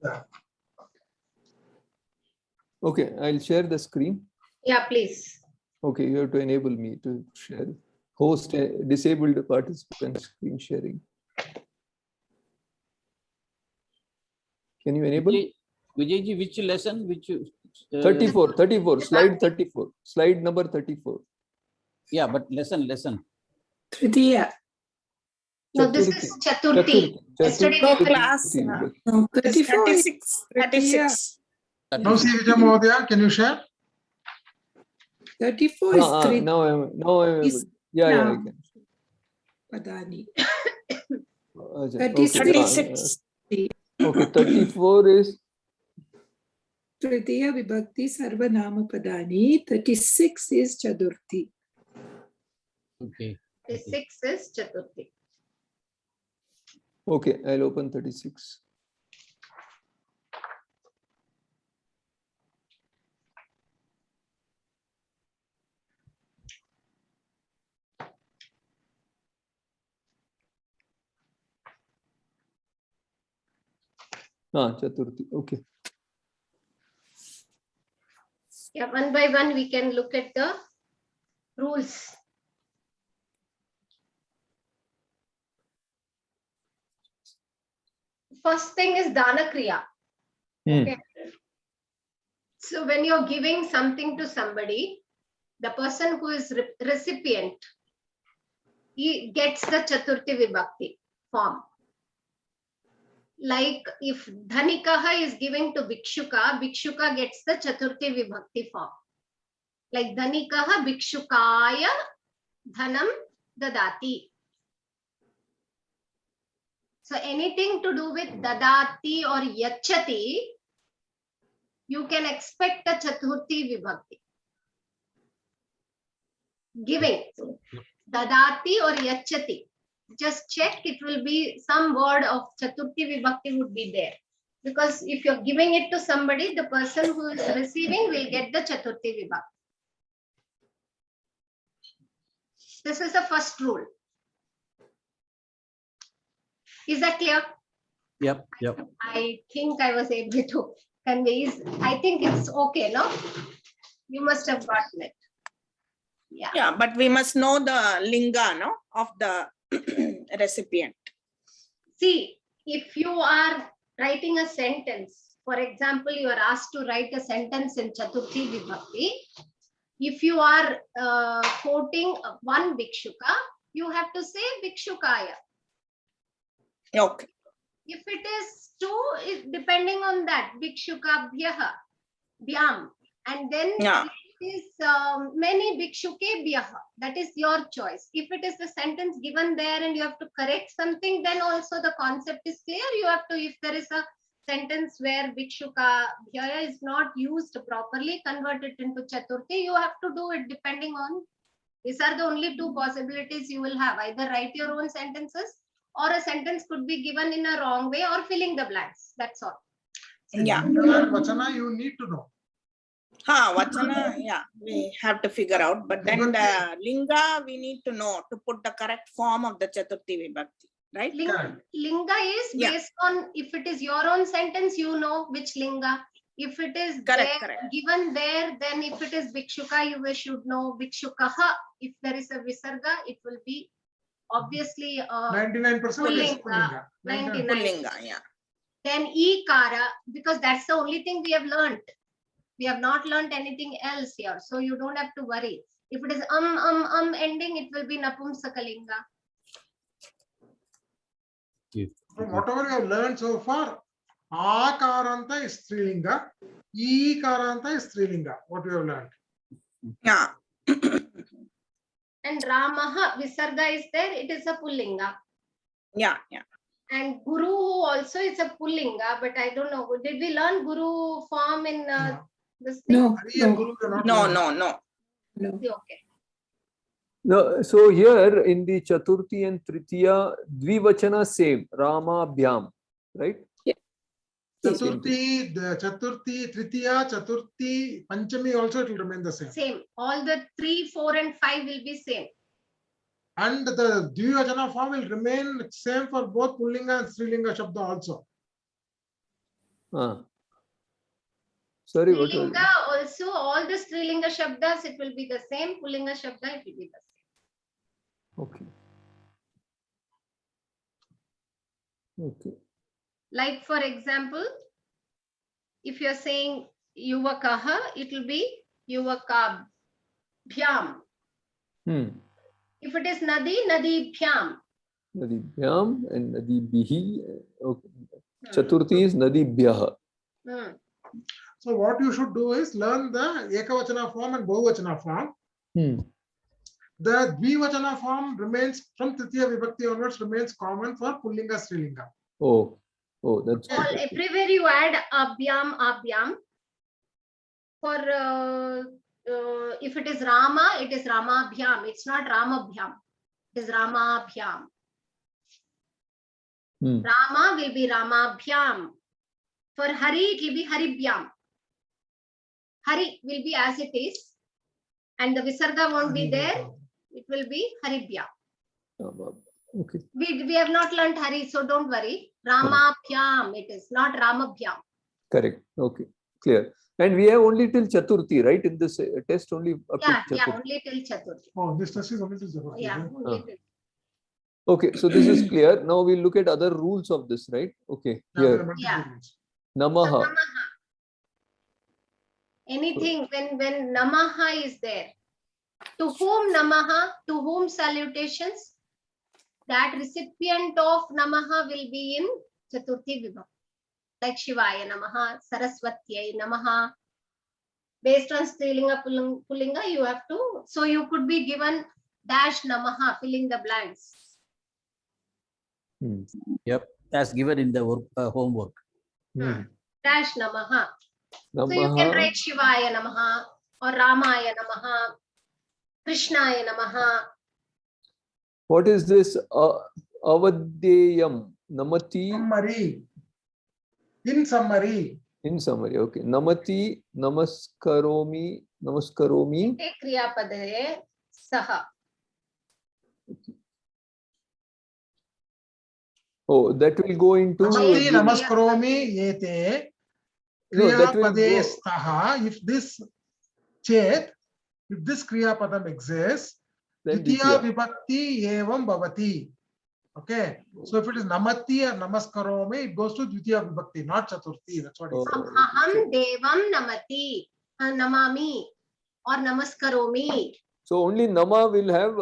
Yeah. Okay, I'll share the screen. Yeah, please. Okay, you have to enable me to share. Host disabled participant screen sharing. Can you enable? Vijayji, which lesson? Which 34, slide 34, slide number 34. Yeah, but lesson. Tritiya. No, this is Chaturthi. Yesterday No we- class. Chaturthi. 34 is 36. Tritiya. 36. Now see Vijay Mahodaya, can you share? 34 is Tritiya. Now I'm Is able. Yeah, I now. can. Padani. Ajay, 36. Okay, 34 is Tritiya Vibhakti Sarvanama Padani. 36 is Chaturthi. Okay. 36 is Chaturthi. okay. I'll open 36. Chaturthi. Okay. Yeah, one by one we can look at the rules. First thing is Dana Kriya. Okay. So when you're giving something to somebody, the person who is recipient, he gets the Chaturthi Vibhakti form. Like if Dhanikaha is giving to Bhikshuka, Bhikshuka gets the Chaturthi Vibhakti form. Like Dhanikaha Bhikshukaya Dhanam Dadati. So anything to do with Dadati or Yachati, you can expect a Chaturthi Vibhakti. Giving. Dadati or Yachati. Just check, it will be some word of Chaturthi Vibhakti would be there. Because if you're giving it to somebody, the person who is receiving will get the Chaturthi Vibhakti. This is the first rule. Is that clear? Yep. I think I was able to convey. I think it's okay, no? You must have gotten it. Yeah. Yeah, but we must know the linga, no, of the recipient. See, if you are writing a sentence, for example, you are asked to write a sentence in Chaturthi Vibhakti. If you are quoting one Bhikshuka, you have to say Bhikshukaya. Okay. If it is two, depending on that, Bhikshukabhyaha, Bhyam, and then Yeah. it is many Bhikshukebhyaha. That is your choice. If it is the sentence given there and you have to correct something, then also the concept is clear. You have to, if there is a sentence where Bhikshukabhyaya is not used properly, convert it into Chaturthi, you have to do it depending on, these are the only two possibilities you will have. Either write your own sentences, or a sentence could be given in a wrong way, or filling the blanks. That's all. Yeah. Vachana, you need to know. Vachana, yeah, we have to figure out. But then the linga, we need to know to put the correct form of the Chaturthi Vibhakti, right? Linga is Yeah. based on, if it is your own sentence, you know which linga. If it is Correct. given there, then if it is Bhikshuka, you should know Bhikshukaha. If there is a Visarga, it will be obviously 99% is Pullinga. Pullinga. 99. Pullinga, yeah. Then Ikara, because that's the only thing we have learned. We have not learned anything else here. So you don't have to worry. If it is ending, it will be Napumsakalinga. From whatever you have learned so far, Akaranta is Strilinga, Ekaranta is Strilinga. What you have learned. Yeah. And Ramaha, Visarga is there, it is a Pullinga. Yeah. And Guru also is a Pullinga, but I don't know. Did we learn Guru form in this thing? No, Hari and Guru cannot learn. No. no. Okay. No, so here in the Chaturthi and Tritiya, Dvivachana same, Rama Bhyam, right? Chaturthi, Tritiya, Chaturthi, Panchami also it will remain the same. Same. All the 3, 4, and 5 will be same. And the Dvivachana form will remain same for both Pullinga and Strilinga Shabda also. Sorry, what was Strilinga also, all the Strilinga Shabdas, it will be the same. Pullinga Shabda, it will be the same. Okay. Okay. Like for example, if you're saying Yuvakaha, it will be Yuvakabhyam. If it is Nadi, Nadibhyam. Nadibhyam and Nadibhihi. Okay. Chaturthi is Nadibhyaha. Hmm. So what you should do is learn the Ekavachana form and Bahuvachana form. The Dvivachana form remains from Tritiya Vibhakti onwards, remains common for Pullinga Strilinga. Oh, that's All, good. everywhere you add abhyam. For if it is Rama, it is Ramabhyam. It's not Ramabhyam. It is Ramabhyam. Rama will be Ramabhyam. For Hari, it will be Haribhyam. Hari will be as it is, and the Visarga won't be there. It will be Haribhyam. Okay. We have not learned Hari, so don't worry. Ramabhyam, it is not Ramabhyam. Correct. Okay. Clear. And we have only till Chaturthi, right? In this test, only up to Yeah, Chaturthi. only till Chaturthi. Oh, this test is only till Chaturthi. Yeah, only till. Okay, so this is clear. Now we'll look at other rules of this, right? Okay. Here. Yeah. Namaha. So, Namaha. Anything when Namaha is there. To whom Namaha? To whom salutations? That recipient of Namaha will be in Chaturthi Vibhakti. Like Shivaya Namaha, Saraswatyai Namaha. Based on Strilinga, Pullinga, you have to. So you could be given dash Namaha, filling the blanks. Yep, as given in the work, homework. Dash Namaha. Namaha. So you can write Shivaya Namaha or Ramaya Namaha, Krishnaya Namaha. What is this? Avadeyam. Namati. Summary. In summary. In summary, okay. Namati, namaskaromi, namaskaromi. Take Kriya Padare Saha. Oh, that will go into. Namati namaskaromi yete. No, that Kriya will Pade go. Staha. If this Chet, if this Kriya Padam exists, Then Ditya Ditya. Vibhakti Evam Bhavati. Okay. So if it is Namati or Namaskaromi, it goes to Ditya Vibhakti, not Chaturthi. That's what he said. Aham Devam Namati. Namami or Namaskaromi. So only Nama will have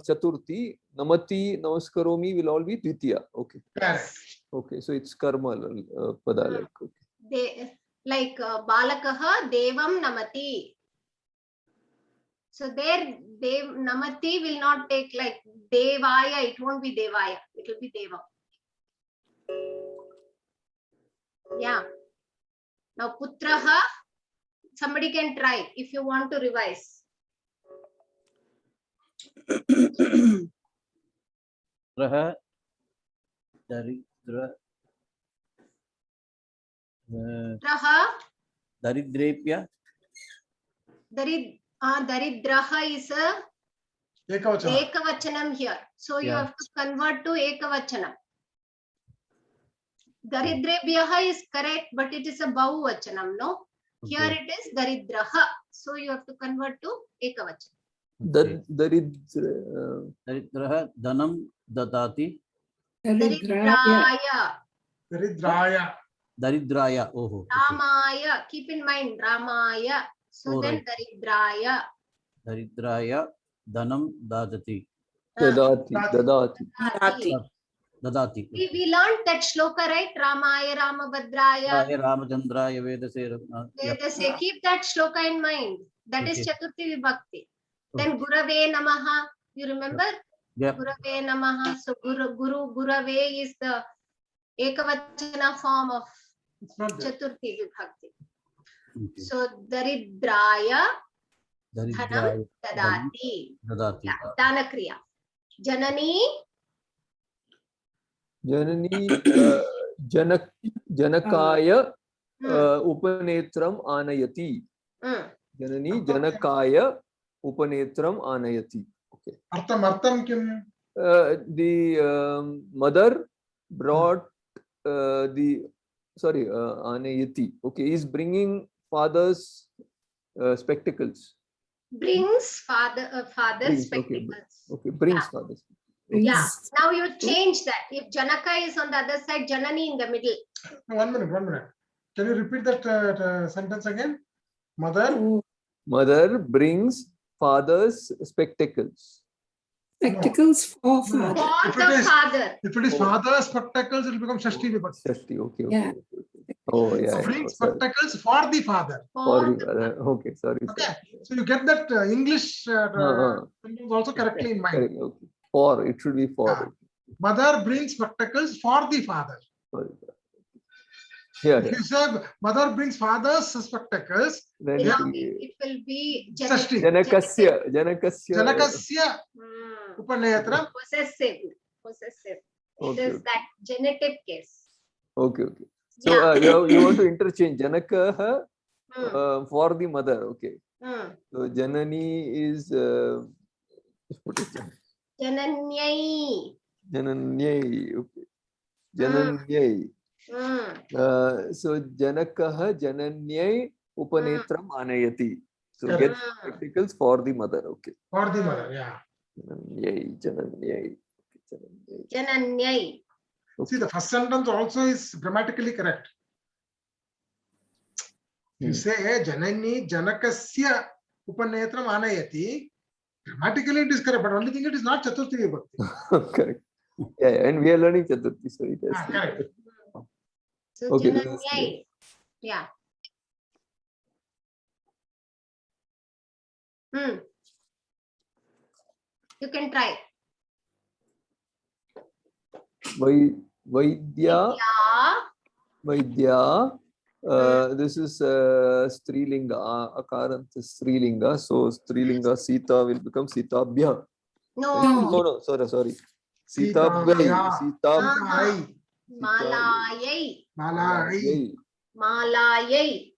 Chaturthi. Namati, namaskaromi will all be Ditya. Okay. Correct. Okay. So it's karma pada like. Okay. Like Balakaha Devam Namati. So there Namati will not take like Devaya, it won't be Devaya, it will be Deva. Yeah. Now Putraha, somebody can try if you want to revise. Raha, Daridra, Putraha, Daridrepya, Daridraha is a Ekavachana. Ekavachanam here. So you Yeah. have to convert to Ekavachanam. Daridrebhyaha is correct, but it is a Bahuvachanam, no? Here Okay. it is Daridraha. So you have to convert to Ekavachanam. Daridra. Daridraha, Danam, Dadati, Daridraya. Daridraya, Daridraya. Daridraya. Oh, okay. Ramaya. Keep in mind Ramaya. So Oh, then right. Daridraya. Daridraya, Danam, Dadati. Dadati. Dadati. Dadati. Dadati. We learned that shloka, right? Ramaya, Ramabhadraya. Raya Ramachandraya Vedase. Vedase. Keep that shloka in mind. That is Okay. Chaturthi Vibhakti. Then Gurave Namaha. You remember? Yep. Gurave Namaha. So Gurave is the Ekavachana form of It's not there. Chaturthi Vibhakti. Okay. So Daridraya Dhanam Daridraya, Dadati. Dadati. Dana Kriya. Janani. Janani Janakaya Upanetram Anayati. Janani Janakaya Upanetram Anayati. Okay. Artham kim? The mother brought the sorry, anayati. Okay, he's bringing father's spectacles. Brings father's Brings, okay, spectacles. Okay, brings Yeah. father's. Yeah. Brings. Now you change that. If Janaka is on the other side, Janani in the middle. 1 minute, 1 minute. Can you repeat that sentence again? Mother, Oh, Mother brings father's spectacles. spectacles for No, no. father. For If it the is- father. if it is father's spectacles, it will become Shashti Vibhakti. Shashti, okay, Yeah. okay. Oh, yeah. Bring Sorry. spectacles for the father. For For the other, okay, sorry. Okay, so you get that English Uh-huh. sentence also correctly in mind. Correct, okay. For, it should be for. Yeah. Mother brings spectacles for the father. Sorry. Yeah, If yeah. you say mother brings father's spectacles, Then Yeah, it it will be Shashti. Janakasya. Janakasya Hmm. upanayatra. Possessive. It Okay, is okay. that genitive case. Okay. So Yeah. you want to interchange Janaka Hmm. for the mother. Okay. Hmm. So Janani is what is that? Jananyai. Jananyai. Okay. Jananyai. Hmm. So Janakaha Jananyai Upanetram Anayati. So Correct. get spectacles for the mother. Okay. For the mother, yeah. Jananyai. Jananyai. See, the first sentence also is grammatically correct. You say Janani Janakasya upanetram anayati. Grammatically it is correct, but only thing it is not Chaturthi Vibhakti. Correct. Yeah, and we are learning Chaturthi, so it has to be Correct. So Okay, this is clear. Jananyai. Yeah. You can try. Vaidya. Yeah. Vaidya. This is Strilinga, Akarant is Strilinga. So Strilinga Sita will become Sitabhya. No. No, sorry. Sitabhya. Sitabhya. Malayai. Malai. Malayai.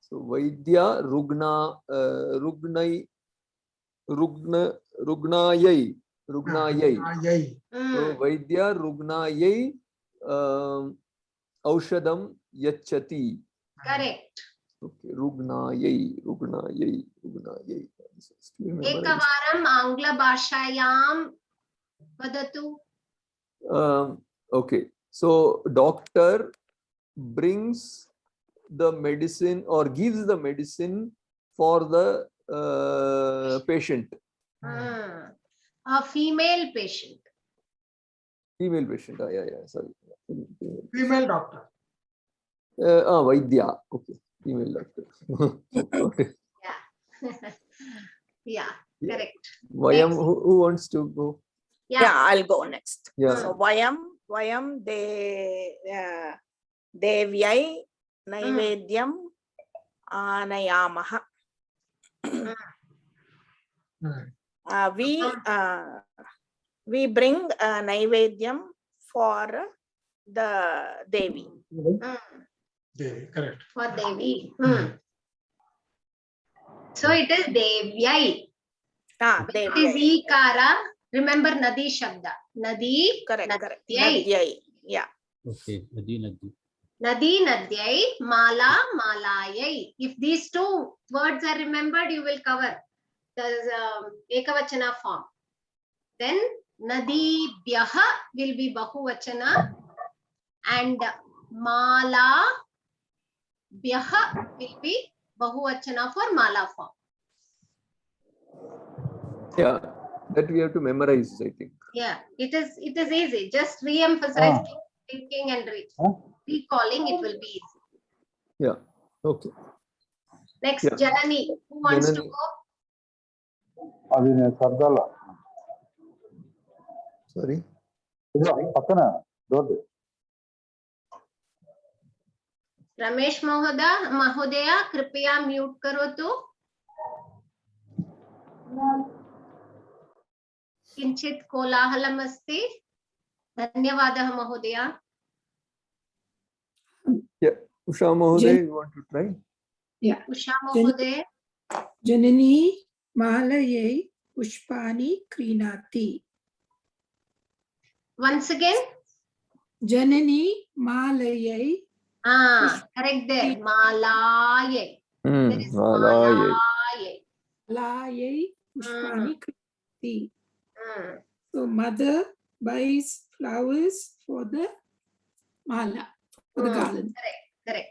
So Vaidya Rugnayai. Ayai. So Vaidya Rugnayai Aushadam Yachati. Correct. Okay, Rugnayai. Ekavaram Angla Bhashayam Vadatu. Okay, so doctor brings the medicine or gives the medicine for the patient. A female patient. Female patient. Yeah, sorry. Female doctor. Vaidya. Okay, female doctor. Okay. Yeah, correct. Vayam, Next. who wants to go? Yeah, I'll go next. Yeah. So Vayam Devyai Naivedyam Anayamaha. We bring Naivedyam for the Devi. Devi, correct. For Devi. So it is Devyai. It is Devi. Ikara. Remember Nadi Shabda. Nadi. Correct. Nadyai. Nadyai. Yeah. Okay. Nadi. Nadi Nadyai. Mala Malayai. If these two words are remembered, you will cover the Ekavachana form. Then Nadi Byaha will be Bahuvachana and Mala Byaha will be Bahuvachana for Mala form. Yeah, that we have to memorize, I think. Yeah, it is easy. Just re-emphasize thinking and recalling, it will be easy. Yeah, okay. Next, Yeah. Janani. Who wants to Janani. go? Sorry. Ramesh Mahodaya, कृपया mute करो तो. किंचित कोलाहलम् अस्ति. धन्यवादः महोदय. Yeah, Usha Mahoday, you want to try? Yeah. Usha Mahoday. Janani Malayai Pushpani Krinati. Once again. Janani Malayai Correct there. Malaye. There is Malaye. malaye. Layai pushpani kriti. Hmm. So mother buys flowers for the mala, for the garland. Correct.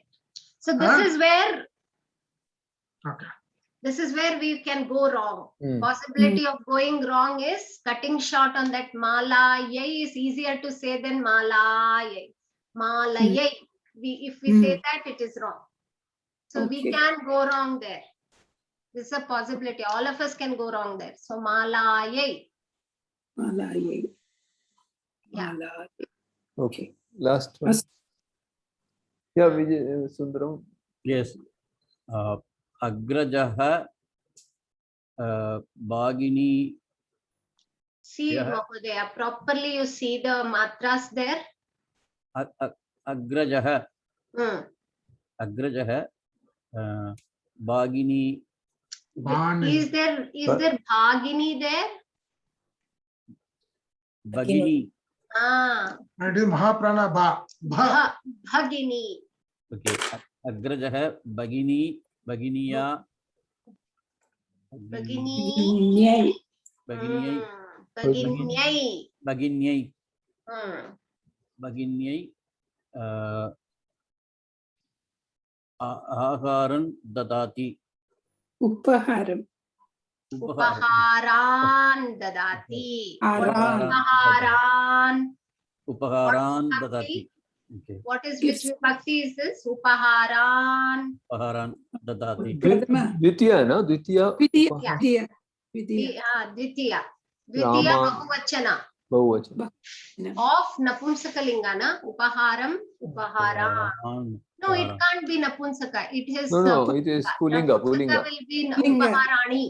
So this Huh? is where Okay. this is where we can go wrong. Hmm. Possibility of going wrong is cutting short on that malaye is easier to say than malaye. Malaye. If we say that, it is wrong. So we Okay. can go wrong there. This is a possibility. All of us can go wrong there. So malaye. Malayai. Yeah. Malayai. Okay. Last one. As- Yeah, Vijay Sundaram. Yes. Agrajah Bhagini. See, Yeah. Mahodaya, properly you see the matras there. Agrajah. Agrajah Bhagini. Bhani. Is there bhagini there? Bhagini. And it is Mahaprana Ba. Bha. Bhagini. Okay. Agrajah Bhagini. Bhaginiya. Bhagini. Nyai. Bhaginiyai. Bhaginyai. Bhaginyai. Hmm. Bhaginyai. Aharan dadati. Upaharam. Upaharan dadati. What is Aran. upaharan? Upaharan What dadati. Okay. What is Gifts. which vibhakti is this? Upaharan. Upaharan dadati. Dvitiya, no? Dvitiya. Vidya. Upaha- Vidya. Vidya. Dvitiya. Dvitiya Rama. bahuvachana. Bahuvachana. Of napumsakalinga na upaharam upaharan. No, it can't be napumsaka. It is No, it is Pulinga. Napumsaka Pulinga. will be Pulinga. upaharani.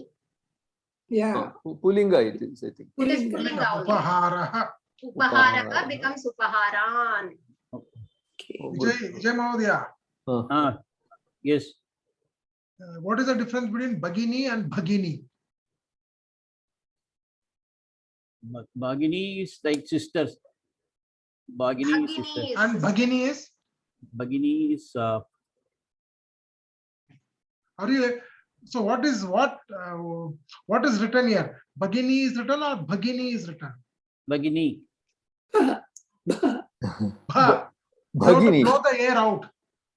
Yeah. Pulinga it is, I think. It is Pulinga. Pulinga only. Upaharaha. Upaharaha becomes upaharan. Okay. Vijay Mahodaya. Yes. What is the difference between Bhagini and Bhagini? Bhagini is like sisters. Bhagini is sister. Bhagini is And Bhagini is? Bhagini is Are you? So what is written here? Bhagini is written or Bhagini is written? Bhagini. Bha. You have to Bhagini. blow the air out.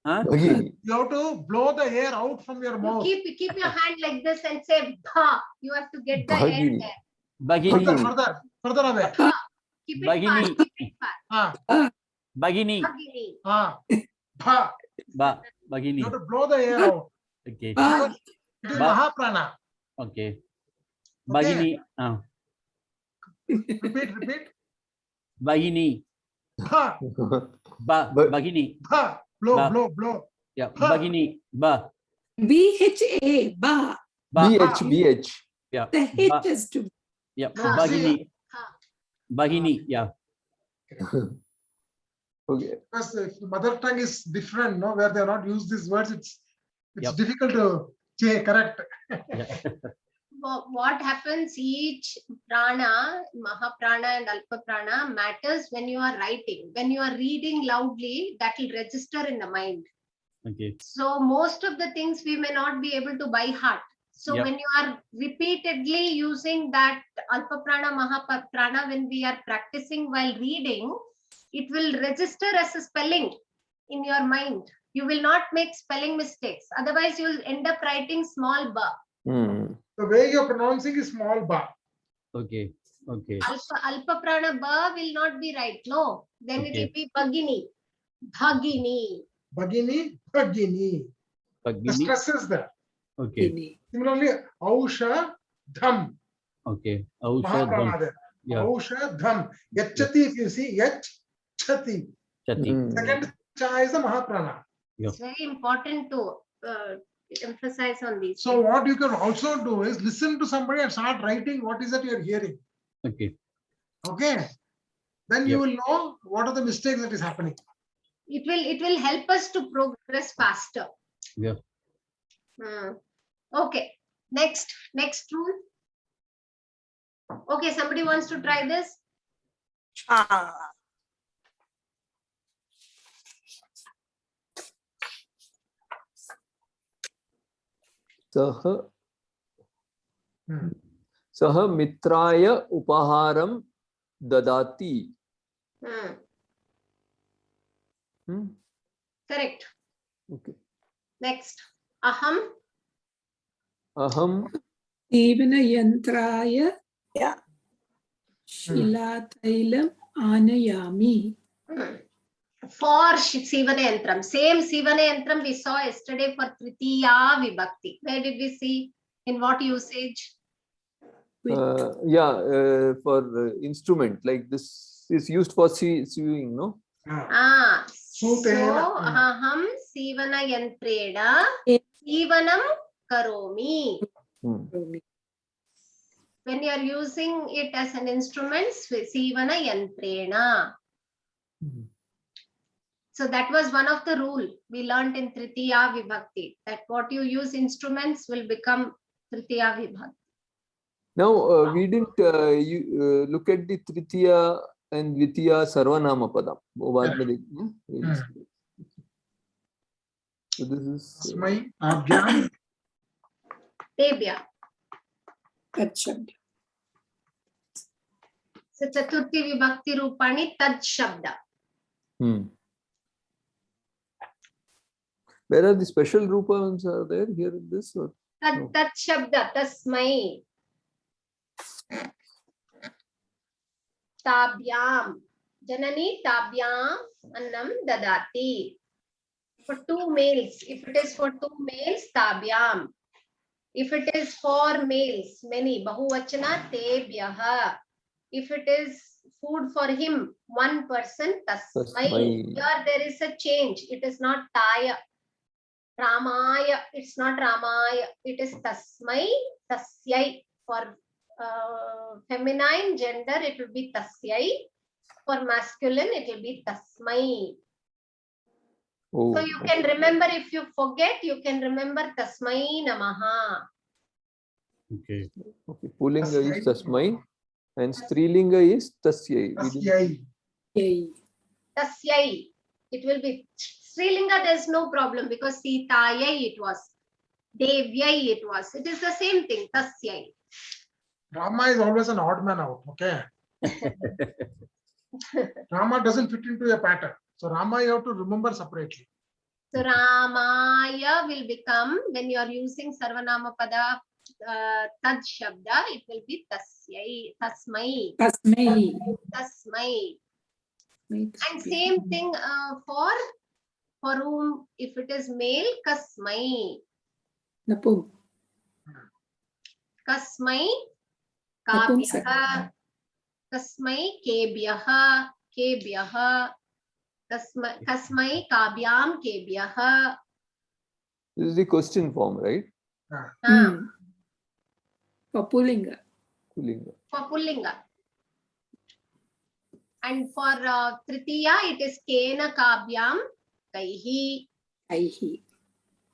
Huh? Bhagini. You have to blow the air out from your mouth. keep your hand like this and say bha. You have to get the air Bhagini. there. Bhagini. Further away. Keep it Bhagini. far. Keep it far. Bhagini. Bhagini. Bha. Bhagini. You have to blow the air out. Okay. Bhag. It is Ba- Mahaprana. Okay. Bhagini. Repeat. Bhagini. Bha. Bhagini. Bha. Ba- Blow. Yeah. Bhagini. Ba. BHA. Ba. BH. Yeah. The H has to. Yeah. No, Bhagini. Ha. Bhagini. Yeah. Okay. Because if the mother tongue is different, no, where they are not used these words, it's Yep. difficult to correct. Yeah. What happens, each prana, Mahaprana and Alpa Prana matters when you are writing. When you are reading loudly, that will register in the mind. Okay. So most of the things we may not be able to by heart. So Yeah. when you are repeatedly using that Alpa Prana, Mahaprana, when we are practicing while reading, it will register as a spelling in your mind. You will not make spelling mistakes. Otherwise, you will end up writing small ba. The way you're pronouncing is small ba. Okay. Okay. Alpa Prana ba will not be right. No, then it Okay. will be Bhagini. Bhagini. Bhagini, Bhagini. The Bhagini. stress is there. Okay. Similarly, Ausha Dham. Okay. Mahaprana Aushadham. there. Yeah. Ausha Dham. Yachati, if you see, Yach Chati. Chati. Second cha is the Mahaprana. It's very important to emphasize on these. So what you can also do is listen to somebody and start writing what is that you're hearing. Okay. Okay. Then you Yep. will know what are the mistakes that is happening. It will help us to progress faster. Yeah. Okay. Next rule. Okay, somebody wants to try this? Saha Hmm. Saha mitraya upaharam dadati. Hmm. Hmm? Correct. Okay. Next. Aham. Aham Sevanayantráya Yeah. Shilatailam Anayami. Hmm. For Sivanayantram. Same Sivanayantram we saw yesterday for Tritiya Vibhakti. Where did we see? In what usage? for instrument, like this is used for sewing, no? Ah. So Sutena. aham Sivanayantreda Sivanam Karomi. Hmm. When you are using it as an instrument, Sivanayantrena. Hmm. So that was one of the rule we learned in Tritiya Vibhakti, that what you use instruments will become Tritiya Vibhakti. Now we didn't look at the Tritiya and Dvitiya Sarvanama Padam. So this is Tasmai Abhyam. Tebya. Tat Shabda. So Chaturthi Vibhakti Rupani Tad Shabda. Where are the special rupams are there here in this? Or? No. Tad Shabda Tasmai Tabyam. Janani Tabyam Annam Dadati. For two males, if it is for two males, Tabyam. If it is for males, many, Bahuvachana, Tebyaha. If it is food for him, one person, Tasmai. Tasmai. Here there is a change. It is not Taya. Ramaya, it's not Ramaya. It is Tasmai, Tasyai. For feminine gender, it will be Tasyai. For masculine, it will be Tasmai. Oh, So you can remember, if you forget, you can remember Tasmai Namaha. Okay. okay. Pullinga is Tasmai and Strilinga is Tasyai. Tasyai. Yay. Tasyai. It will be Srilinga, there's no problem because Sitayai it was. Devyai it was. It is the same thing. Tasyai. Rama is always an odd man out. Okay. Rama doesn't fit into a pattern. So Rama you have to remember separately. So Ramaya will become, when you are using Sarvanama Pada Tad Shabda, it will be Tasyai. Tasmai. Tasmai. Tasmai. And same thing for whom, if it is male, Kasmai. Napum. Kasmai Napumsak. Kabyaha. Kasmai Kebyaha. Kebyaha. Kasmai Kabyam Kebyaha. This is the question form, right? For Pullinga. Pullinga. For Pullinga. And for Tritiya, it is Kena Kabyam Kaihi. Aihi.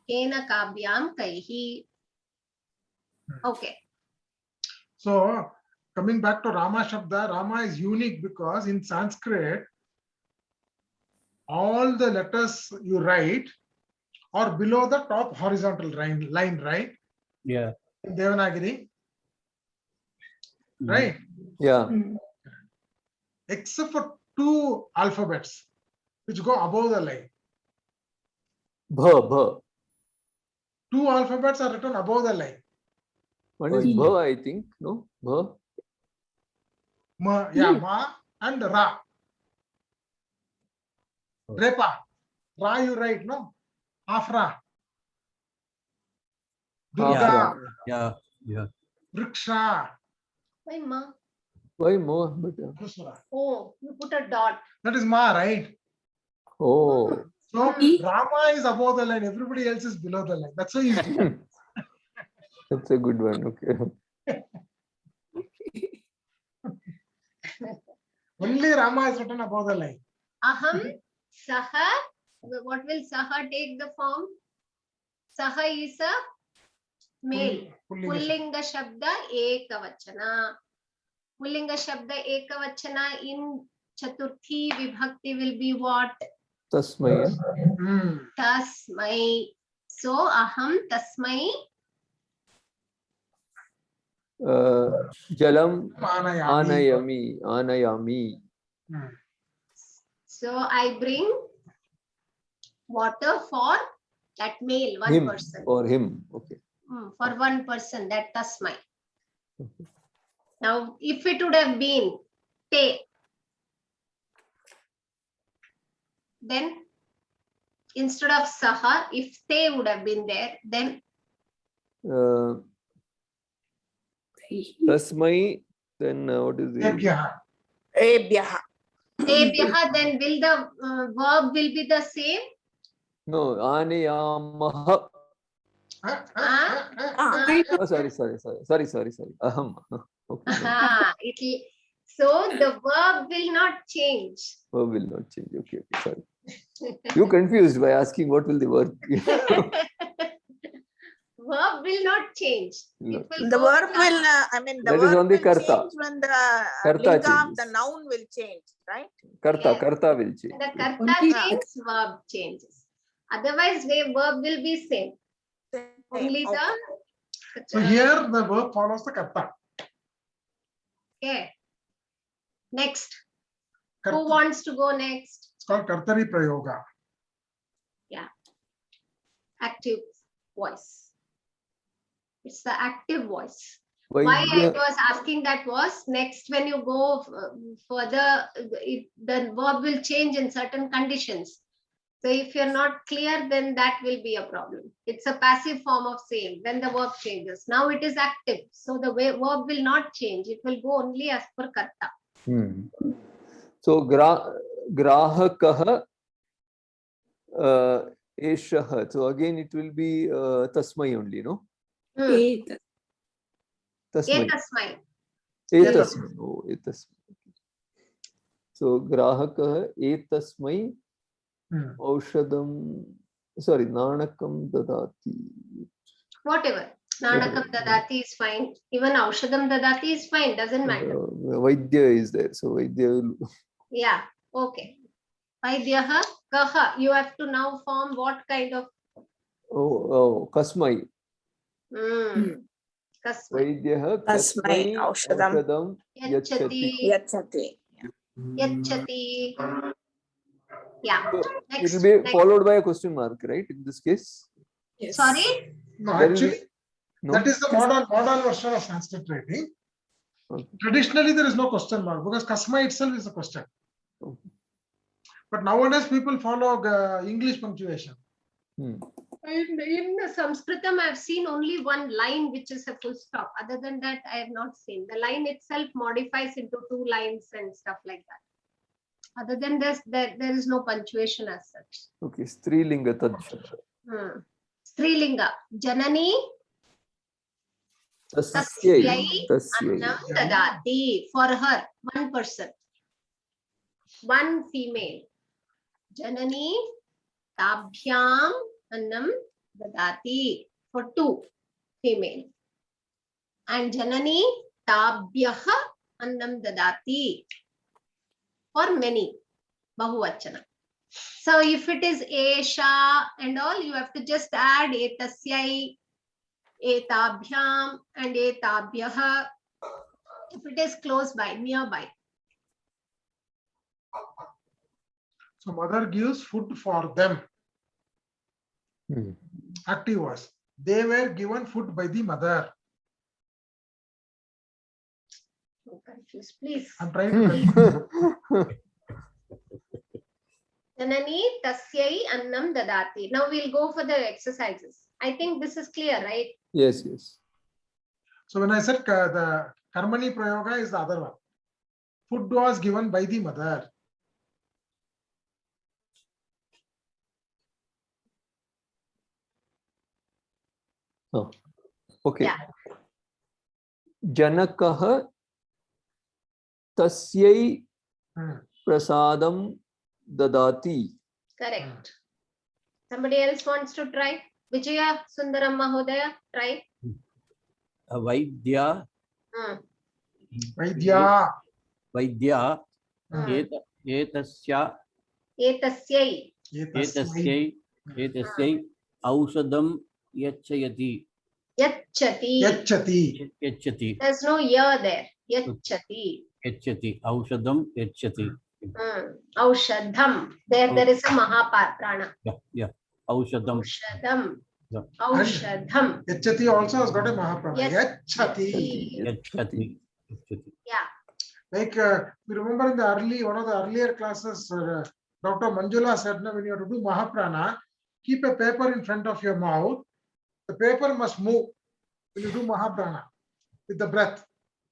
Kena Kabyam Kaihi. Okay. So coming back to Rama Shabda, Rama is unique because in Sanskrit, all the letters you write are below the top horizontal line, right? Yeah. In Devanagari, right? Yeah. Except for two alphabets which go above the line. Bha. Two alphabets are written above the line. One is Bha, I think. No? Bha. Ma, yeah, Ma and Ra. Repa. Ra you write, no? Half Ra. Durga. Yeah. Yeah. Vriksha. Why Ma? Why more? But, Oh, you put a dot. That is Ma, right? oh. So Rama is above the line, everybody else is below the line. That's why he's different. That's a good one. Okay. Only Rama is written above the line. Aham Saha. What will Saha take the form? Saha is a male. Pullinga Shabda Ekavachana. Pullinga Shabda Ekavachana in Chaturthi Vibhakti will be what? Tasmai. Tasmai. So Aham Tasmai jalam Anayami. anayami. So I bring water for that male, one Him person. or him. Okay. For one person, that tasmai. Now, if it would have been te, then instead of saha, if te would have been there, then Tasmai. Then what is the Ebhyaha. Ebhyaha. tebhyaha, then will the verb will be the same? no anayamaha. Oh, sorry. Aham. Okay. So the verb will not change. Verb will not change. Okay. Sorry. You confused by asking what will the verb be. Verb will not change. No. It will The go verb with will, I mean, the That is verb only will karta. change when the Karta linga of changes. the noun will change, right? Karta. Yes. Karta will change. The karta Only- changes, verb changes. Otherwise, verb will be same. Only Okay. the So here the verb follows the karta. okay. Next, Karta. who wants to go next? It's called kartari prayoga. Active voice. It's the active voice. Why Why I the- was asking that was next when you go further, the verb will change in certain conditions. So if you're not clear, then that will be a problem. It's a passive form of same when the verb changes. Now it is active. So the verb will not change. It will go only as per karta. So grahakah eshah. So again it will be tasmai only, no? Tasmai. Etasmai. Etasmai. Oh, etasmai. So grahakah etasmai aushadam. Sorry, nanakam dadati. Whatever. Nanakam dadati is fine. Even aushadam dadati is fine. Doesn't matter. Vaidya is there. So Vaidya will. Yeah. Okay. Vaidyaha kaha. You have to now form what kind of Oh, kasmai. kasmai. Vaidyaha Tasmai aushadam Yachati. yachati. Yachati. Yeah. So Next. it will be Next. followed by a question mark, right? In this case. Yes. Sorry. No, There will actually, be- No? that is the modern version of Sanskrit writing. Okay. Traditionally, there is no question mark because kasma itself is a question. Okay. But nowadays, people follow English punctuation. In Sanskritam, I've seen only one line which is a full stop. Other than that, I have not seen. The line itself modifies into 2 lines and stuff like that. Other than this, there is no punctuation as such. Okay, Strilinga tad shabda. Strilinga. Janani Tasyai. annam dadati. For her, one person. One female. Janani tabhyam annam dadati. For 2 female. And Janani tabhyaha annam dadati. For many. Bahuvachana. So if it is esha and all, you have to just add etasyai, etabhyam and etabhyaha. If it is close by, nearby. So mother gives food for them. Hmm. Active voice. They were given food by the mother. I'm confused, please. I'm trying to confuse. Janani tasyai annam dadati. Now we'll go for the exercises. I think this is clear, right? Yes. So when I said the karmani prayoga is the other one. Food was given by the mother. Oh. Okay. Yeah. Janakah tasyai prasadam dadati. Correct. Somebody else wants to try? Vijaya Sundaram Mahodaya, try. Vaidya. Vaidya. Vaidya. Hmm. Etasya. Etasyai. Etasyai aushadam yachayati. Yachati. Yachati. Yachati. There's no ya there. Yachati. Yachati. Aushadam yachati. Aushadham. There is a Mahaprana. Yeah. Aushadam. Aushadam. Yeah. Aushadham. Yachati also has got a Mahaprana. Yes. Yachati. Yachati. Yeah. Like you remember in the one of the earlier classes, Dr. Manjula said, when you have to do Mahaprana, keep a paper in front of your mouth. The paper must move when you do Mahaprana with the breath.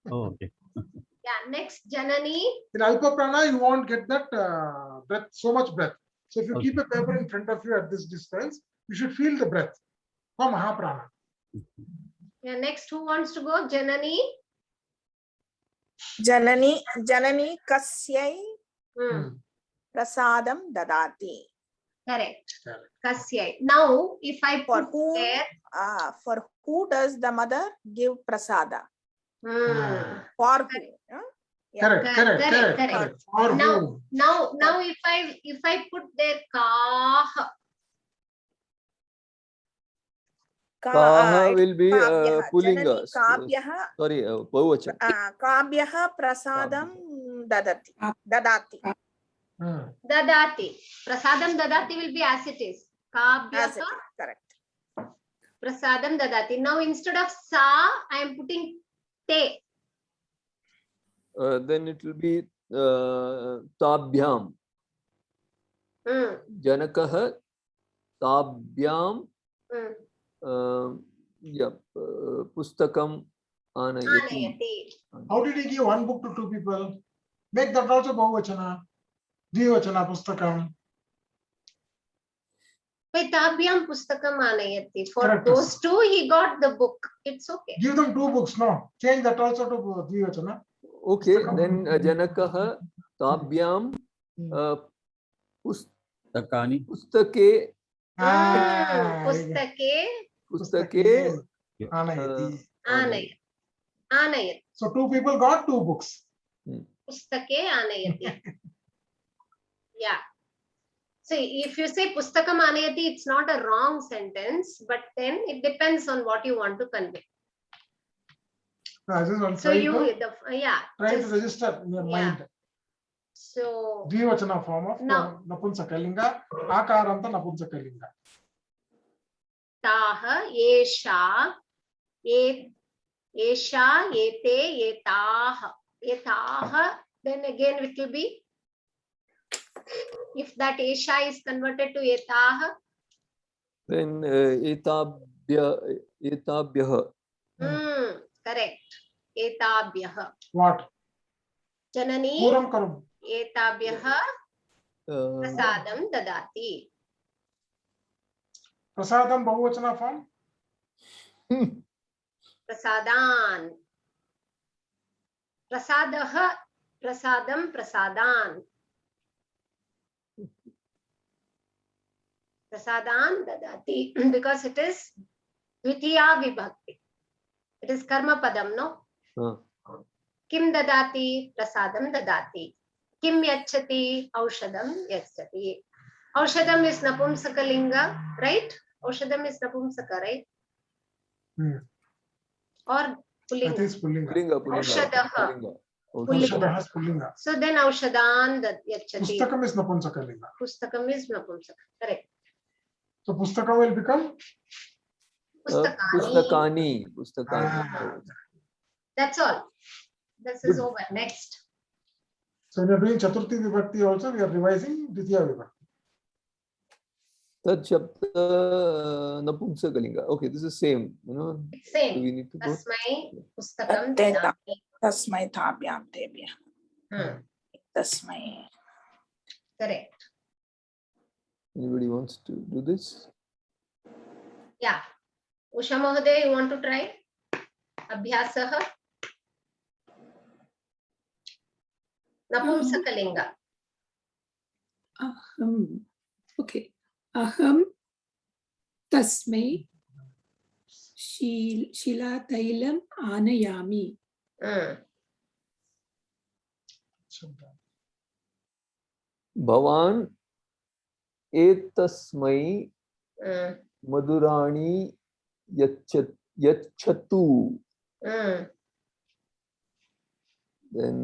Oh, okay. Yeah. Next, Janani. In Alpaprana, you won't get that breath, so much breath. So if you keep a paper in front of you at this distance, you should feel the breath for Mahaprana. Yeah. Next, who wants to go? Janani. Janani kasyai prasadam dadati. Correct. Kasyai. Now, if I For put who? there, For who does the mother give prasada? For who? Yeah. Correct. For whom? Now, if I put there kah, Kaha will be Pullinga. Janani kabyaha. Sorry, Bahuvachan. Kabyaha prasadam dadati. dadati. Prasadam dadati will be as it is. As it Kabyaha is, correct. prasadam dadati. Now, instead of sa, I am putting te. Then it will be Tabhyam. Janakah Tabhyam. Pustakam Anayati. How did he give one book to two people? Make that also Bahuvachana. Dvivachana Pustakam. Tabhyam pustakam anayati. For Correct. those two, he got the book. It's okay. Give them two books, no? Change that also to Dvivachana. Okay, then Janakah Tabhyam Takani. Pustake Pustake Anayati. anayati. So two people got two books. Pustake anayati. Yeah. So if you say pustakam anayati, it's not a wrong sentence, but then it depends on what you want to convey. I just want So to you, try to register in your mind. So Dvivachana form of now Napunsakalinga, Akaranta Napunsakalinga. taha, esha, esha, ete, etaha. Then again it will be, if that esha is converted to etaha, then etabhyah. correct. Etabhyah. What? Janani Puram karum. etabhyah prasadam dadati. Prasadam Bahuvachana form? Prasadan. Prasadah, prasadam, prasadan. Prasadan dadati. Because it is dvitiya vibhakti. It is karma padam, no? Kim dadati? Prasadam dadati. Kim yachati? Aushadam yachati. Aushadam is napumsakalinga, right? Aushadam is napumsaka, right? Or I think pullinga? it's Pullinga. Pullinga. Aushadaha is Pullinga. So then Aushadan yachati. Pustakam is Napunsakalinga. Pustakam is napumsaka. Correct. So Pustakam will become? Pustakani. Pustakani. That's all. This is over. Next. So when you're doing Chaturthi Vibhakti also, we are revising Ditya Vibhakti. Tad Shabda Napumsakalinga. Okay, this is same. It's same. Do we need to go? Tasmai pustakam Teta. dadati. Tasmai tabhyam tebhyah. Tasmai. Correct. Anybody wants to do this? Yeah. Usha Mahoday, you want to try? Abhyasah. Napumsakalinga. Okay. Aham tasmai shila tailam anayami. Bhavan etasmai madurani Yachatu. Mm. Then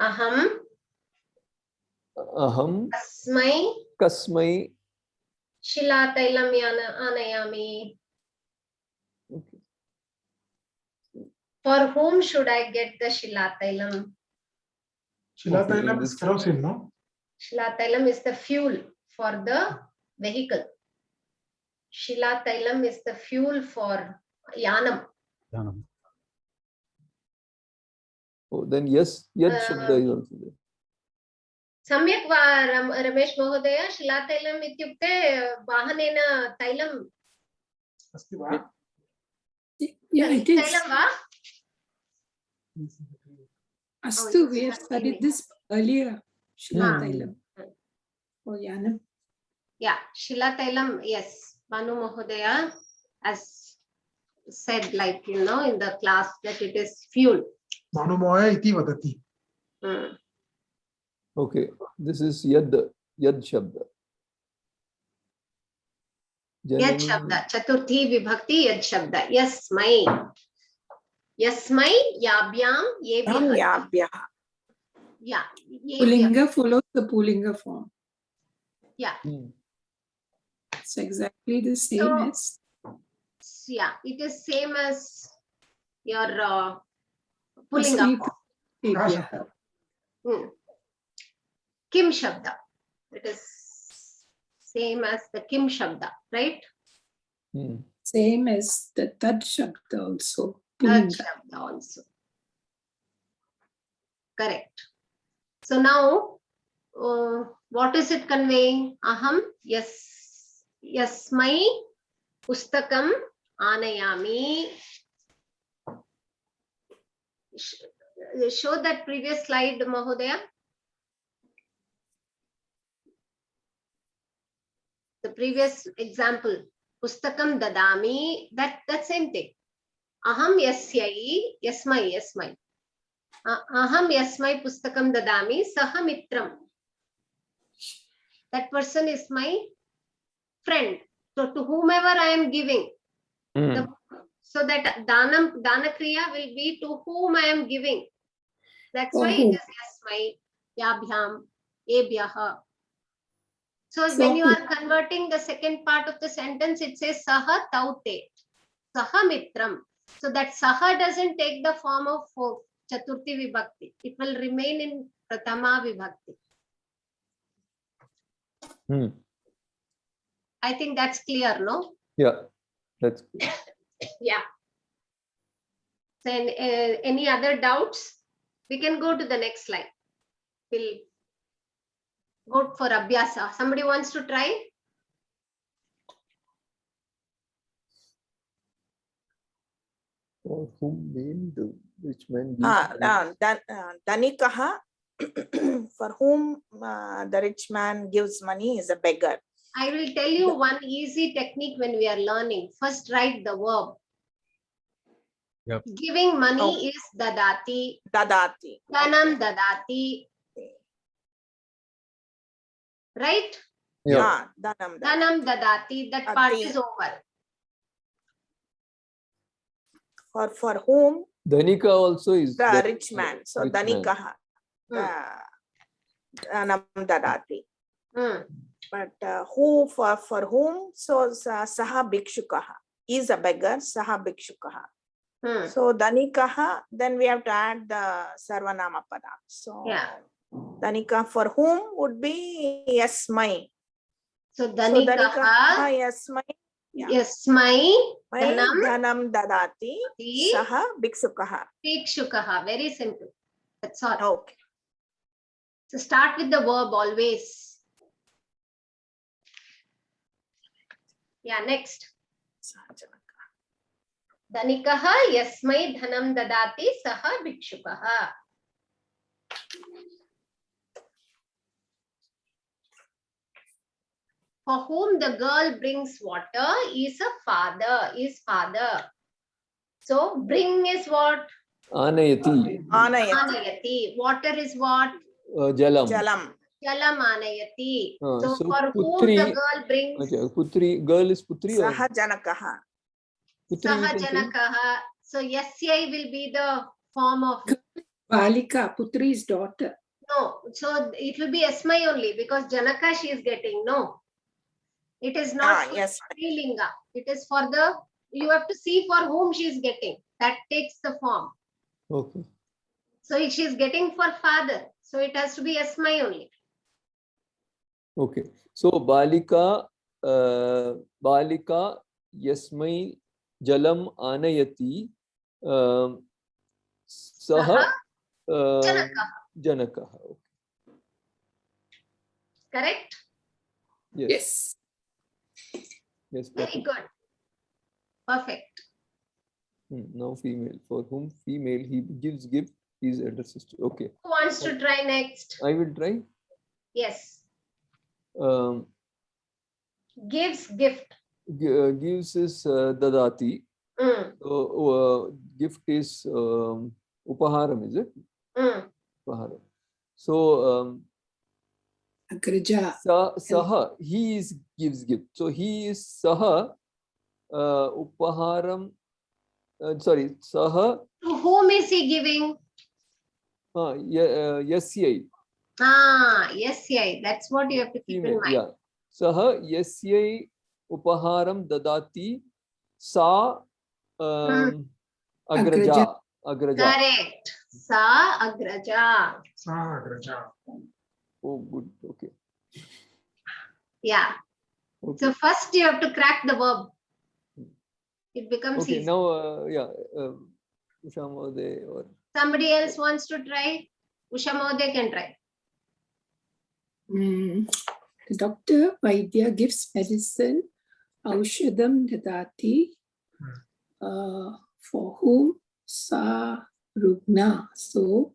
Aham. aham Kasmai. kasmai. Shilatailam anayami. Okay. For whom should I get the Shilatailam? Shilatailam is this- kerosene, no? Shilatailam is the fuel for the vehicle. Shilatailam is the fuel for yanam. Oh, then yes, yad shabda is also there. सम्यक् वा रमेश महोदय शिलातैलम् इत्युक्ते वाहनेन तैलं Asti va? Yeah, it is. तैलं वा Astu, yes, we have yes, studied yes. this earlier. Shilatailam. Hmm. Oh, Yanam. Yeah, Shilatailam, yes. Banu Mahodaya has said, like, in the class that it is fuel. Manumoya iti vadati. Hmm. Okay, this is yad shabda. Yad Shabda, Chaturthi Vibhakti Yad Shabda. Yasmai. Yasmai, Yabhyam, Yebhyah. Yabhyah. Yeah. Yebhyah. Pulinga follows the Pulinga form. Yeah. It's exactly the same So- as Yeah, it is same as your Pullinga Asmi form. Tebhyaha. Hmm. Kim Shabda. It is same as the Kim Shabda, right? Same as the Tad Shabda also. That Pulinga. Shabda also. Correct. So now, what is it conveying? Aham, yes, yasmai pustakam anayami. Show that previous slide, Mahodaya. The previous example, pustakam dadami, that same thing. Aham yasmai. Aham yasmai pustakam dadami, saha mitram. That person is my friend. So to whomever I am giving, so that dana kriya will be to whom I am giving. That's For why whom? it is yasmai, yabhyam, ebhyaha. So For when you whom? are converting the second part of the sentence, it says saha taute, saha mitram. So that saha doesn't take the form of chaturthi vibhakti. It will remain in prathama vibhakti. I think that's clear, no? Yeah, that's good. Yeah. So any other doubts? We can go to the next slide. We'll go for abhyasa. Somebody wants to try? For whom named which man gives Dhanikaha, for whom the rich man gives money, is a beggar. I will tell you one easy technique when we are learning. First, write the verb. Yep. Giving money Oh. is dadati, Dadati. dhanam dadati. Right? Yeah. Dhanam. Dhanam dadati. That part Ati. is over. For whom Dhanika also is the there. rich man. So Rich man. Dhanikaha. Dhanam dadati. Hmm. But who for whom? So saha bhikshukaha is a beggar. Saha bhikshukaha. Hmm. So Dhanikaha, then we have to add the Sarvanama pada. So Yeah. Dhanika for whom would be yasmai. So So dhanikaha, yasmai. Yeah. yasmai, dhanam Dhanam dadati. ti Saha bhikshukaha. bhikshukaha. Very simple. That's all. Okay. So start with the verb always. Yeah, next. Dhanikaha yasmai dhanam dadati saha bhikshukaha. For whom the girl brings water is father. So bring is what? Anayati. Anayati. Anayati. Water is what? Jalam. Jalam. Jalam anayati. So so for whom putri- the girl brings Okay, putri, girl is putri or Saha janakaha. Putri, Saha you can say. Janakaha. So Yasyai will be the form of Balika, Putri's daughter. no. So it will be Esmai only because Janaka she is getting. No. It is not for Yes. Strilinga. It is for the, you have to see for whom she is getting. That takes the form. Okay. So if she is getting for father, so it has to be Esmai only. Okay. So Balika, Balika Yasmai Jalam Anayati Saha Janaka. Janakaha. Okay. Correct? Yes. Yes. Very Perfect. good. Perfect. Now female. For whom female he gives gift, his elder sister. Okay. Who wants to try next? I will try. Yes. Um, Gives gift. gives is Dadati. Mm, So gift is Upaharam, is it? mm. Upaharam. So Agraja. Saha, he is gives gift. So he is Saha Upaharam. Sorry, Saha To whom is he giving? Yasyai. Yes, yeah. That's what you have to keep in Female, mind. yeah. Saha Yasyai Upaharam Dadati Sa Agraja. Agraja. Agraja. Correct. Sa Agraja. Sahagraja. Oh, good. Okay. Yeah. Okay. So first you have to crack the verb. It becomes Okay. easy. Now, yeah. Usha Mahode or Somebody else wants to try? Usha Mahode can try. The doctor Vaidya gives medicine, Aushadam Dadati, for whom Sa Rugna. So,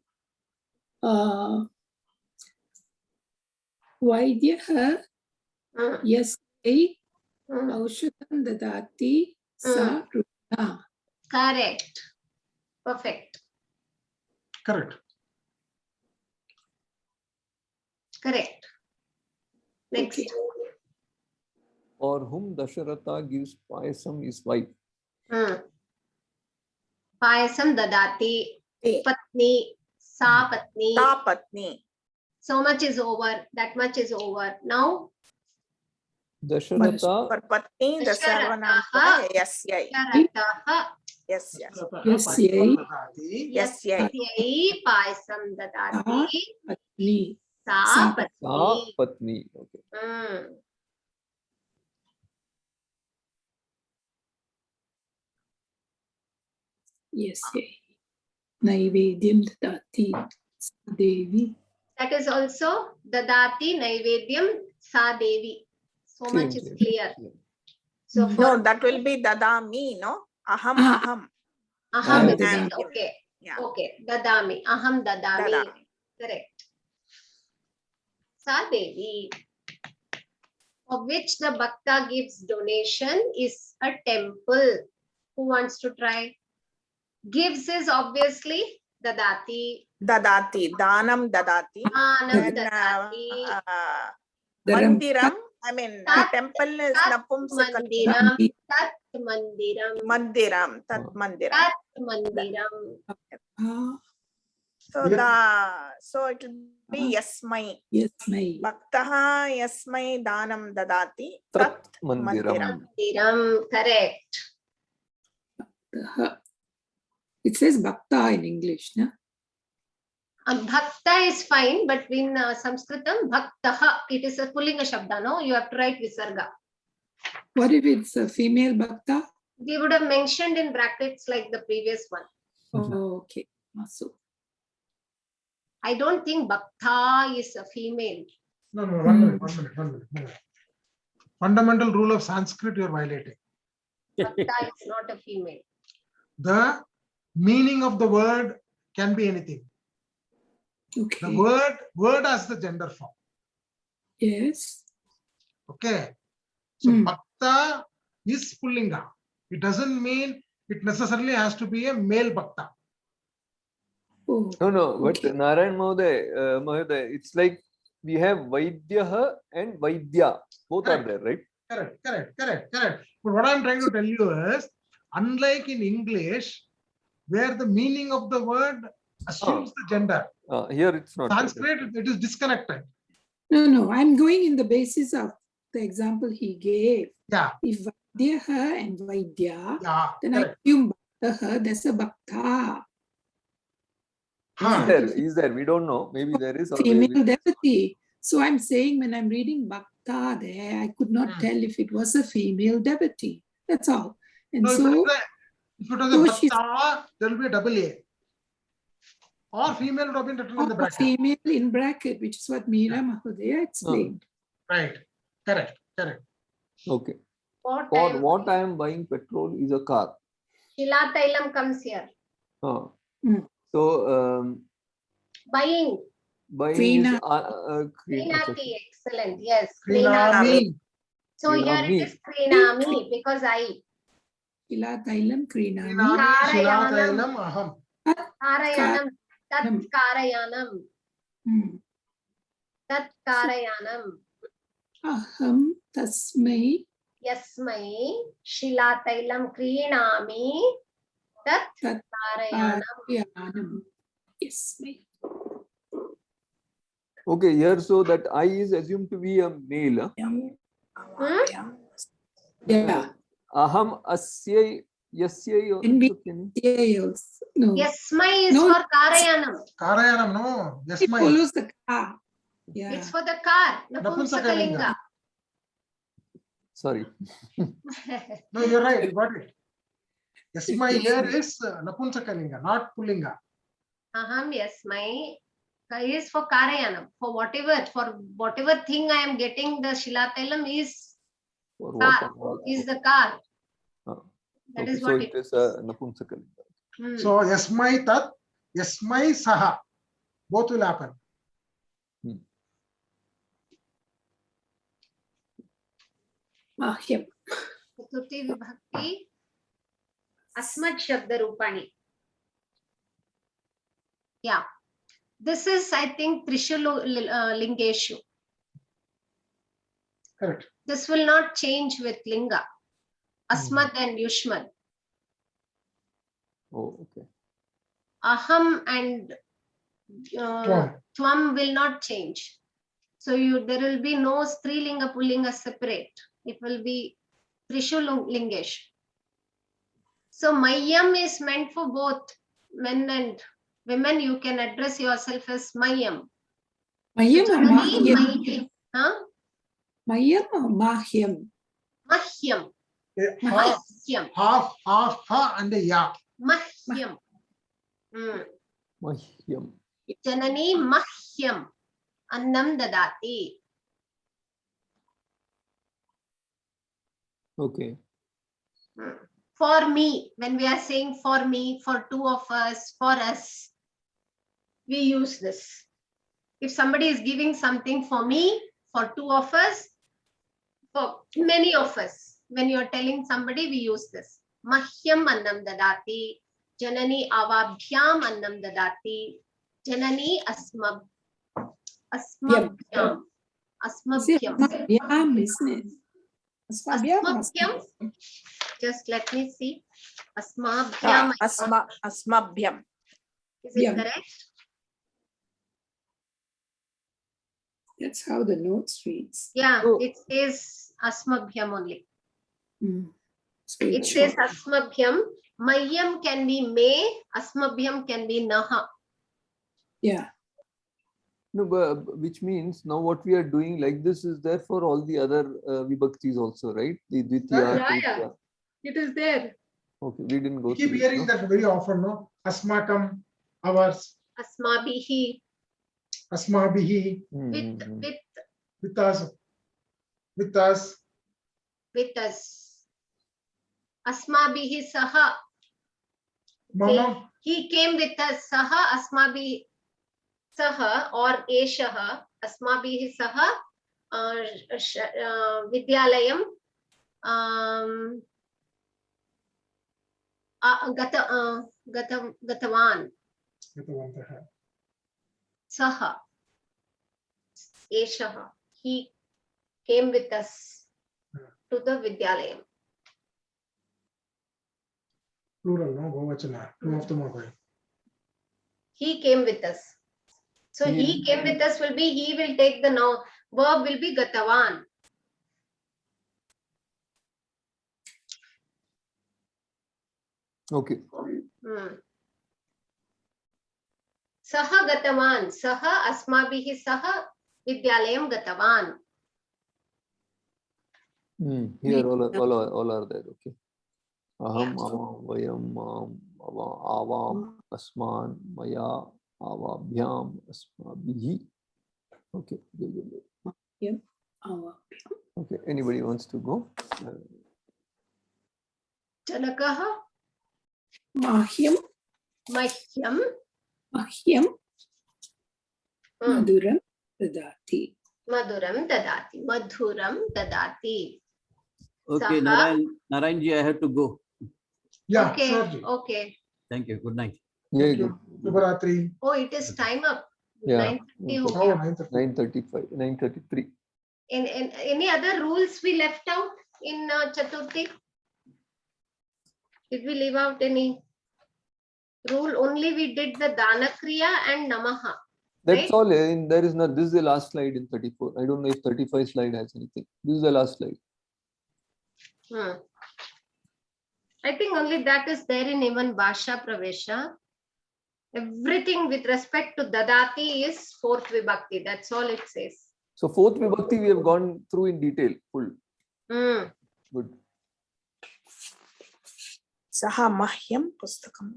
Vaidya Mm, yes, mm. Aushadam Dadati, Sa Rugna. Correct. Perfect. Correct. Correct. Next. Okay. for whom Dasharatha gives Payasam his wife. Payasam dadati. Eh. Patni. Sa patni. Ta patni. So much is over. That much is over. Now, Dasharatha For patni, the Dasharataha. sarvanam. Yes, yeah. Sharataha. Yes, yes. Yes, yay. Yes, yeah. Yasyai Payasam dadati. Patni. Sa Sa Sa patni. Patni. Okay. Yes, yay. Naivedyam Dadati, Sa Devi. That is also Dadati Naivedyam Sa Devi. So much is Same. clear. So Mm. for No, that will be dadami, no? Aham, Ah. aham. Aham, Aham is it? dadami. Okay. Yeah. Okay. Dadami. Aham dadami. Dadami. Correct. Sa Devi, of which the Bhakta gives donation, is a temple. Who wants to try? Gives is obviously Dadati. Dadati, danam dadati. Anam Then, Dadati. mandiram, I mean, Tat- temple is Tat napumsaka. Mandiram. Tat Mandiram. Mandiram, tat mandiram. Tat Mandiram. So it will be yasmai. Yes, my. Bhaktaha yasmai danam dadati. Tat Tat Mandiram. Mandiram. Correct. It says Bhakta in English, no? Bhakta is fine, but in Sanskritam, Bhaktaha, it is a Pullinga Shabda, no? You have to write Visarga. What if it's a female Bhakta? We would have mentioned in brackets like the previous one. Oh, okay. So, I don't think Bhakta is a female. No, 1 minute, 1 minute, 1 minute. Fundamental rule of Sanskrit you are violating. Bhakta is not a female. The meaning of the word can be anything. okay. The word has the gender form. Yes. Okay. So Hmm. Bhakta is Pullinga. It doesn't mean it necessarily has to be a male Bhakta. Oh, No, but okay. Narayan Mahoday, it's like we have Vaidyaha and Vaidya. Both are there, right? Correct. But what I'm trying to tell you is unlike in English, where the meaning of the word assumes the gender. Here it's not. like that. Sanskrit, it is disconnected. No, I'm going in the basis of the example he gave. Yeah, If Vaidyaha and Vaidya, yeah, then I correct. assume Bhaktaha, that's a Bhakta. Huh. Is there? We don't know. Maybe there is. Or maybe Female devotee. So I'm saying when I'm reading Bhakta there, I could not tell if it was a female devotee. That's all. And No, so, if it was so a she's Bhakta, there will be a double A. Or female would have been written in the a bracket. female in bracket, which is what Meera Mahodaya explained. Right. Correct. okay. What For time? what I am buying petrol is a car. Shila Tailam comes here. Hmm. So Buying. buying is Krina. Krinati. Excellent. Yes. Krinami. So here it Krinami. is Krinami because I. Shila Tailam Krinami. Krinami Shila Tailam Aham. Karayanam. Tat Karayanam. Hmm. Tat Karayanam. Aham Tasmai Yasmai Shila Tailam Krinami. Tat Tat Karayanam. Yanam. Yes. Okay, here so that I is assumed to be a male. Yeah. Aham asya yasya. And Yes. No. Yasmai is No. for Karayanam. Karayanam, no. Yes, It my. follows the car. Yeah. It's for the car. Napunsakalinga. Napunsakalinga. Sorry. No, you're right. You got it. Yes, my here is Napunsakalinga, not Pullinga. Aham Yasmai is for Karayanam. For whatever thing I am getting, the Shila Tailam is For car. what? Is the car. That Okay, is so what it is a Napunsakalinga. So Yasmai Tat, Yasmai Saha. Both will happen. Mahyam. Chaturthi Vibhakti Asmat Shabda Rupani. Yeah. This is, I think, Trishulu Lingeshu. Correct. This will not change with Linga. Asmat and Yushmat. Oh, okay. Aham and Tvam will not change. So there will be no Strilinga Pullinga separate. It will be Trishulu Lingesh. So Mayam is meant for both men and women. You can address yourself as Mayam. Mayam or Mahyam? Huh? Mayam or Mahyam? Mahyam. Half, Mahyam. ha and a ya. Mahyam. Mahyam. Janani Mahyam. Annam dadati. Okay. For me, when we are saying for me, for two of us, for us, we use this. If somebody is giving something for me, for two of us, for many of us, when you are telling somebody, we use this. Mahyam annam dadati, janani avabhyam annam dadati, janani asmabhyam. Asmabhyam, isn't it? Asmabhyam. Just let me see. Asmabhyam. Asmabhyam. Is it Yeah. correct? That's how the notes reads. Yeah, So- it says Asmabhyam only. So It it's says short. Asmabhyam. Mayam can be may, Asmabhyam can be naha. Yeah. No, but which means now what we are doing like this is there for all the other vibhaktis also, right? The Dvitiya, Yeah, Tritiya. It is there. Okay, we didn't go We keep through it, hearing no? that very often, no? Asmakam, ours, Asmabihi Asmabihi, with us, with us. with us. Asmabihi saha. Mama, He came with us. Saha asmabihi saha or eshaha. Asmabihi saha. Vidyalayam. Gatavan. Saha. Eshaha. He came with us to the Vidyalayam. Plural, no? Bahuvachana. Two of them are going. He came with us. So he came with us will be, he will take the now verb will be gatavan. Okay. Saha gatavan. Saha asmabihi saha vidyalayam gatavan. Here all are there. Okay. Aham, Yeah. avam, vayam, avam, asman, maya, avabhyam, asmabhihi. Okay. Mahim, avabhyam. Okay. Anybody wants to go? Janakaha Mahyam, mahyam. mahyam, maduram dadati. Maduram dadati. Madhuram dadati. Okay, Saha. Narayanji, I have to go. Yeah, Okay. sure. Ji. Okay. Thank you. Good night. Yeah, Thank you. Shubharatri. Oh, it is time up. Yeah. 9:30 ho Oh, gaya. 9:35, 9:33. In any other rules we left out in Chaturthi? Did we leave out any rule? Only we did the Dana Kriya and Namaha. That's Right? all. There is not. This is the last slide in 34. I don't know if 35 slide has anything. This is the last slide. I think only that is there in even Bhasha Pravesha. Everything with respect to Dadati is fourth Vibhakti. That's all it says. So fourth vibhakti we have gone through in detail. Full. Good. Saha mahyam pustakam.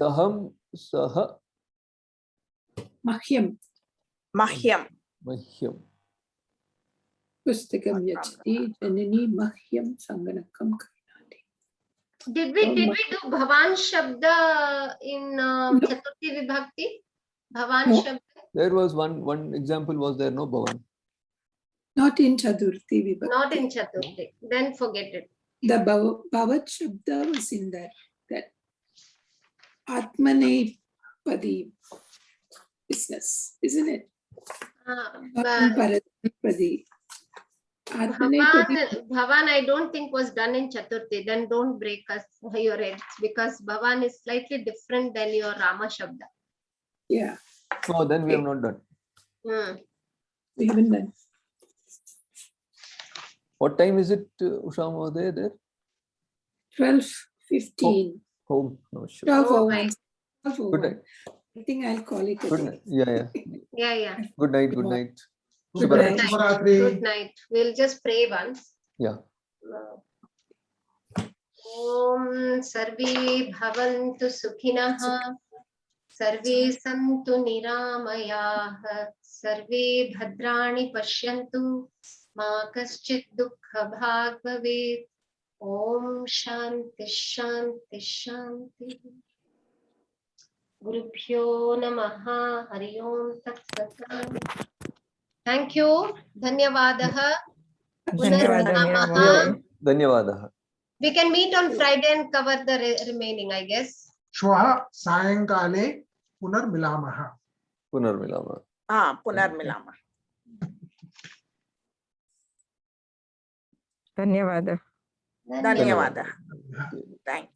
Saham, saha, Mahyam, Mahyam. mahyam. pustakam yachati, janani mahyam sanganakam karnati. Did we do Bhavan Shabda in Chaturthi Vibhakti? Bhavan No. Shabda? There was one example was there, no Bhavan. Not in Chaturthi Vibhakti. Not in Chaturthi. Then forget it. The Bhavat Shabda was in that Atmane Padi business, isn't it? Bhavan Padi. Bhavan, I don't think was done in Chaturthi. Then don't break us your heads because Bhavan is slightly different than your Rama Shabda. Yeah, Oh, then we have not done. we haven't done. What time is it, Usha Mahoday, there? 12:15. Home. No, sure. 12:01. Good night. I think I'll call it a Good day. night. Yeah. Yeah. Good night. Good night. Good night. Shubharatri. Good night. We'll just pray once. Yeah. Om Sarve Bhavantu Sukhinah. Sarve Santu Niramayah. Sarve Bhadrani Pashyantu. Ma Kaschit Dukkha Bhag Bhavet. Om Shanti Shanti Shanti. Gurubhyo Namaha. Hari Om Tat Sat. Thank you. Dhanyavadaha. Punarnamaha. Dhanyavadaha. We can meet on Friday and cover the remaining, I guess. Shwaha Sayankale Punarmilamaha. Punarmilama. Punarmilama. ಧನ್ಯವಾದ ಧನ್ಯವಾದ. Thank you.